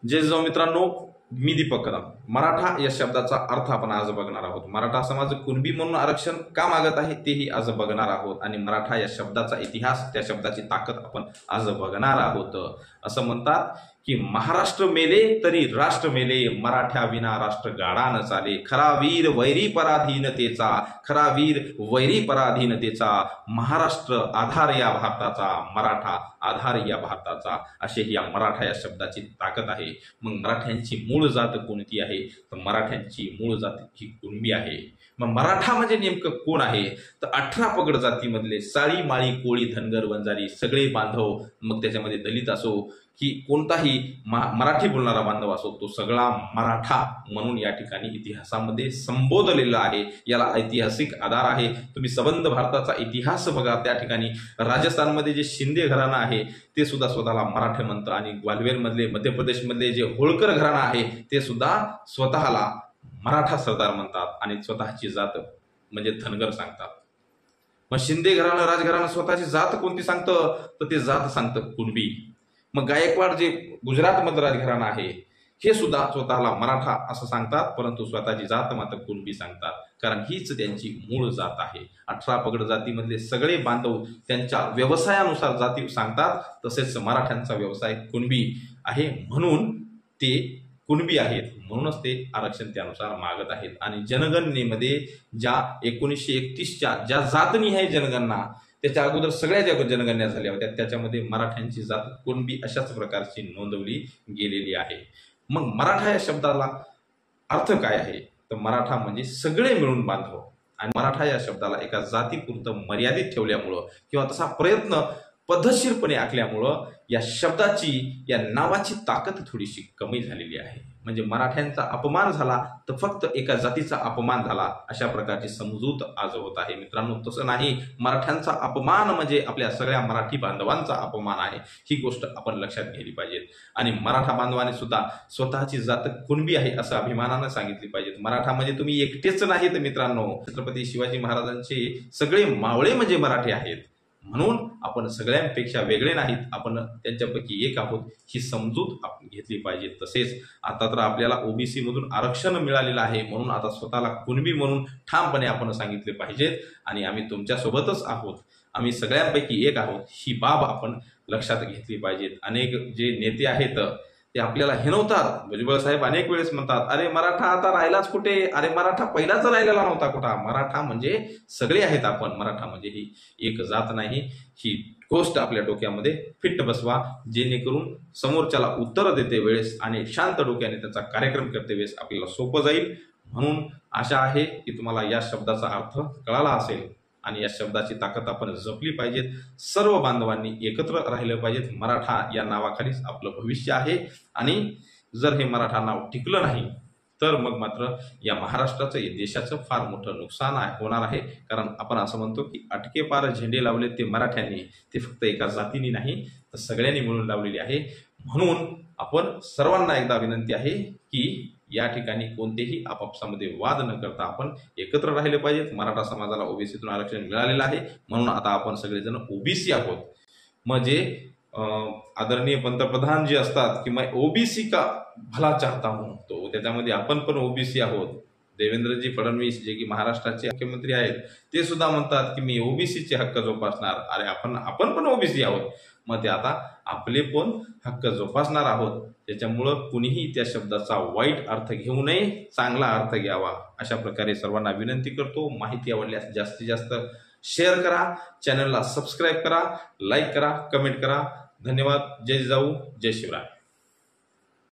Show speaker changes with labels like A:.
A: जय जिजाऊ मित्रांनो, मी दीपक कदम। मराठा या शब्दाचा अर्थ आपण आज बघणार आहोत। मराठा समाज कुणबी म्हणून आरक्षण का मागत आहे तेही आज बघणार आहोत आणि मराठा या शब्दाचा इतिहास, त्या शब्दाची ताकद आपण आज बघणार आहोत। असं म्हणतात की महाराष्ट्र मेले तरी राष्ट्र मेले, मराठ्या विना राष्ट्र गाडा न चाले। खरा वीर वैरी पराधीनतेचा, खरा वीर वैरी पराधीनतेचा, महाराष्ट्र आधार या भारताचा, मराठा आधार या भारताचा, अशी या मराठा या शब्दाची ताकद आहे। मग मराठ्यांची मूळ जात कोणती आहे? तर मराठ्यांची मूळ जात ही कुणबी आहे। मग मराठा म्हणजे नेमकं कोण आहे? तर 18 पगड जातीमधले साळी माळी कोळी धनगर वंजारी सगळे बांधव, मग त्याच्यामध्ये दलित असो की कोणताही मराठी बोलणारा बांधव असो, तो सगळा मराठा म्हणून या ठिकाणी इतिहासामध्ये संबोधलेला आहे। याला ऐतिहासिक आधार आहे। तुम्ही संबंध भारताचा इतिहास बघा, त्या ठिकाणी राजस्थानमध्ये जे शिंदे घराणं आहे ते सुद्धा स्वतःला मराठे म्हणतं आणि ग्वाल्हेरमधले मध्य प्रदेशमधले जे होळकर घराणं आहे ते सुद्धा स्वतःला मराठा सरदार म्हणतात आणि स्वतःची जात म्हणजे धनगर सांगतात। मग शिंदे घराणं राजघराणं स्वतःची जात कोणती सांगतं? तर ते जात सांगतं कुणबी। मग गायकवाड जे गुजरातमधलं राजघराणं आहे हे सुद्धा स्वतःला मराठा असं सांगतात, परंतु स्वतःची जात मात्र कुणबी सांगतात, कारण हीच त्यांची मूळ जात आहे। 18 पगड जातीमधले सगळे बांधव त्यांच्या व्यवसायानुसार जाती सांगतात, तसेच मराठ्यांचा व्यवसाय कुणबी आहे म्हणून ते कुणबी आहेत, म्हणूनच ते आरक्षण त्यानुसार मागत आहेत। आणि जनगणनेमध्ये ज्या 1931च्या ज्या जातनिहाय जनगणना, त्याच्या अगोदर सगळ्या ज्या जनगणना झाल्या होत्या त्याच्यामध्ये मराठ्यांची जात कुणबी अशाच प्रकारची नोंदवली गेलेली आहे। मग मराठा या शब्दाला अर्थ काय आहे? तर मराठा म्हणजे सगळे मिळून बांधव, आणि मराठा या शब्दाला एका जातीपुरतं मर्यादित ठेवल्यामुळं किंवा तसा प्रयत्न पद्धतशीरपणे आखल्यामुळं या शब्दाची, या नावाची ताकद थोडीशी कमी झालेली आहे। म्हणजे मराठ्यांचा अपमान झाला तर फक्त एका जातीचा अपमान झाला, अशा प्रकारची समजूत आज होत आहे। मित्रांनो, तसं नाही। मराठ्यांचा अपमान म्हणजे आपल्या सगळ्या मराठी बांधवांचा अपमान आहे, ही गोष्ट आपण लक्षात घेतली पाहिजे। आणि मराठा बांधवांनी सुद्धा स्वतःची जात कुणबी आहे असं अभिमानानं सांगितली पाहिजे। मराठा म्हणजे तुम्ही एकटेच नाहीत मित्रांनो, छत्रपती शिवाजी महाराजांचे सगळे मावळे म्हणजे मराठी आहेत, म्हणून आपण सगळ्यांपेक्षा वेगळे नाहीत, आपण त्यांच्यापैकी एक आहोत, ही समजूत आपण घेतली पाहिजे। तसेच आता तर आपल्याला ओबीसी मधून आरक्षण मिळालेलं आहे, म्हणून आता स्वतःला कुणबी म्हणून ठामपणे आपण सांगितले पाहिजेत आणि आम्ही तुमच्या सोबतच आहोत, आम्ही सगळ्यांपैकी एक आहोत, ही बाब आपण लक्षात घेतली पाहिजेत। अनेक जे नेते आहेत ते आपल्याला हिणवतात। भुजबळ साहेब अनेक वेळेस म्हणतात, अरे मराठा आता राहिलाच कुठे, अरे मराठा पहिलाच राहिलेला नव्हता कुठं। मराठा म्हणजे सगळे आहेत आपण, मराठा म्हणजे ही एक जात नाही, ही गोष्ट आपल्या डोक्यामध्ये फिट बसवा, जेणेकरून समोरच्याला उत्तर देते वेळेस आणि शांत डोक्याने त्याचा कार्यक्रम करते वेळेस आपल्याला सोपं जाईल। म्हणून आशा आहे की तुम्हाला या शब्दाचा अर्थ कळाला असेल आणि या शब्दाची ताकद आपण जपली पाहिजेत। सर्व बांधवांनी एकत्र राहिलं पाहिजेत। मराठा या नावाखालीच आपलं भविष्य आहे आणि जर हे मराठा नाव टिकलं नाही तर मग मात्र या महाराष्ट्राचं, या देशाचं फार मोठं नुकसान होणार आहे। कारण आपण असं म्हणतो की अटके पार झेंडे लावले ते मराठ्यांनी, ते फक्त एका जातीने नाही तर सगळ्यांनी मिळून लावलेली आहे। म्हणून आपण सर्वांना एकदा विनंती आहे की या ठिकाणी कोणतेही आपापसामध्ये वाद न करता आपण एकत्र राहिले पाहिजेत। मराठा समाजाला ओबीसीतून आरक्षण मिळालेलं आहे, म्हणून आता आपण सगळेजण ओबीसी आहोत। म्हणजे आदरणीय पंतप्रधान जे असतात की मैं ओबीसी का भला चाहता हूं, तो त्याच्यामध्ये आपण पण ओबीसी आहोत। देवेंद्रजी फडणवीस जे की महाराष्ट्राचे मुख्यमंत्री आहेत ते सुद्धा म्हणतात की मी ओबीसीचे हक्क जोपासणार। अरे आपण पण ओबीसी आहोत, मग ते आता आपले पण हक्क जोपासणार आहोत। त्याच्यामुळं कुणीही त्या शब्दाचा वाईट अर्थ घेऊ नये, चांगला अर्थ घ्यावा, अशा प्रकारे सर्वांना विनंती करतो। माहिती आवडल्यास जास्तीत जास्त शेअर करा, चॅनलला सबस्क्राईब करा, लाईक करा, कमेंट करा। धन्यवाद। जय जिजाऊ, जय शिवराय।